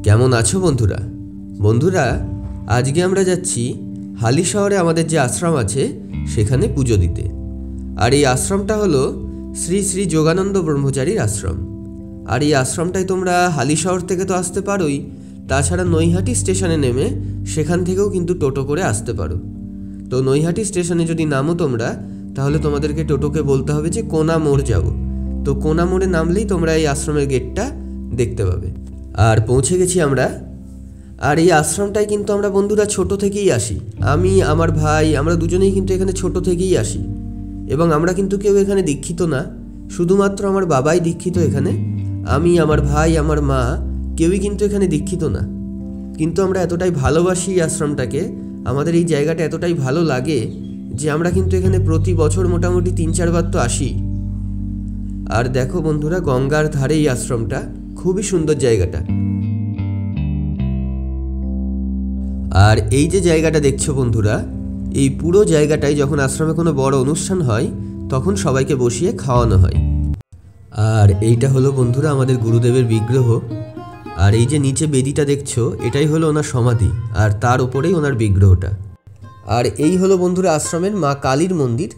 কেমন আছো বন্ধুরা? বন্ধুরা, আজকে আমরা যাচ্ছি হালি শহরে আমাদের যে আশ্রম আছে সেখানে পুজো দিতে। আর এই আশ্রমটা হলো শ্রী শ্রী যোগানন্দ ব্রহ্মচারীর আশ্রম। আর এই আশ্রমটায় তোমরা হালি শহর থেকে তো আসতে পারোই, তাছাড়া নৈহাটি স্টেশনে নেমে সেখান থেকেও কিন্তু টোটো করে আসতে পারো। তো নৈহাটি স্টেশনে যদি নামো তোমরা, তাহলে তোমাদেরকে টোটোকে বলতে হবে যে কোনা মোড় যাব। তো কোনা মোড়ে নামলেই তোমরা এই আশ্রমের গেটটা দেখতে পাবে। আর পৌঁছে গেছি আমরা। আর এই আশ্রমটায় কিন্তু আমরা বন্ধুরা ছোট থেকেই আসি। আমি, আমার ভাই, আমরা দুজনেই কিন্তু এখানে ছোট থেকেই আসি। এবং আমরা কিন্তু কেউ এখানে দীক্ষিত না, শুধুমাত্র আমার বাবাই দীক্ষিত এখানে। আমি, আমার ভাই, আমার মা কেউই কিন্তু এখানে দীক্ষিত না। কিন্তু আমরা এতটাই ভালোবাসি এই আশ্রমটাকে, আমাদের এই জায়গাটা এতটাই ভালো লাগে যে আমরা কিন্তু এখানে প্রতি বছর মোটামুটি 3-4 বার তো আসি। আর দেখো বন্ধুরা, গঙ্গার ধারে এই আশ্রমটা, খুবই সুন্দর জায়গাটা। আর এই যে জায়গাটা দেখছো বন্ধুরা, এই পুরো জায়গাটায় যখন আশ্রমে কোনো বড় অনুষ্ঠান হয় তখন সবাইকে বসিয়ে খাওয়ানো হয়। আর এইটা হলো বন্ধুরা আমাদের গুরুদেবের বিগ্রহ। আর এই যে নিচে বেদিটা দেখছো, এটাই হলো ওনার সমাধি, আর তার ওপরেই ওনার বিগ্রহটা। আর এই হলো বন্ধুরা আশ্রমের মা কালীর মন্দির।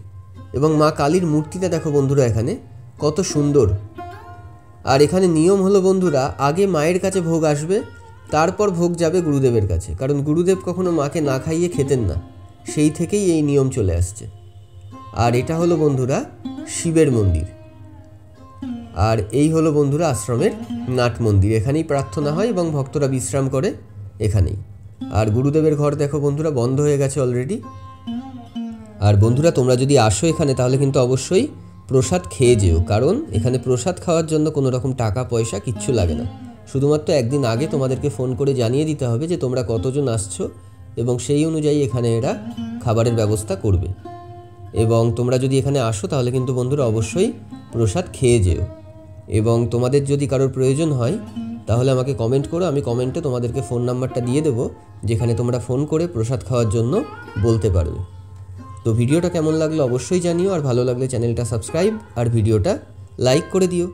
এবং মা কালীর মূর্তিটা দেখো বন্ধুরা এখানে কত সুন্দর। আর এখানে নিয়ম হলো বন্ধুরা, আগে মায়ের কাছে ভোগ আসবে, তারপর ভোগ যাবে গুরুদেবের কাছে, কারণ গুরুদেব কখনো মাকে না খাইয়ে খেতেন না, সেই থেকেই এই নিয়ম চলে আসছে। আর এটা হলো বন্ধুরা শিবের মন্দির। আর এই হলো বন্ধুরা আশ্রমের নাট মন্দির, এখানেই প্রার্থনা হয় এবং ভক্তরা বিশ্রাম করে এখানেই। আর গুরুদেবের ঘর দেখো বন্ধুরা বন্ধ হয়ে গেছে অলরেডি। আর বন্ধুরা, তোমরা যদি আসো এখানে তাহলে কিন্তু অবশ্যই প্রসাদ খেয়ে যেও, কারণ এখানে প্রসাদ খাওয়ার জন্য কোনো রকম টাকা পয়সা কিচ্ছু লাগে না। শুধুমাত্র একদিন আগে তোমাদেরকে ফোন করে জানিয়ে দিতে হবে যে তোমরা কতজন আসছো, এবং সেই অনুযায়ী এখানে এরা খাবারের ব্যবস্থা করবে। এবং তোমরা যদি এখানে আসো তাহলে কিন্তু বন্ধুরা অবশ্যই প্রসাদ খেয়ে যেও। এবং তোমাদের যদি কারোর প্রয়োজন হয় তাহলে আমাকে কমেন্ট করো, আমি কমেন্টে তোমাদেরকে ফোন নাম্বারটা দিয়ে দেবো, যেখানে তোমরা ফোন করে প্রসাদ খাওয়ার জন্য বলতে পারবে। তো ভিডিওটা কেমন লাগলো অবশ্যই জানিও, আর ভালো লাগলে চ্যানেলটা সাবস্ক্রাইব আর ভিডিওটা লাইক করে দিও।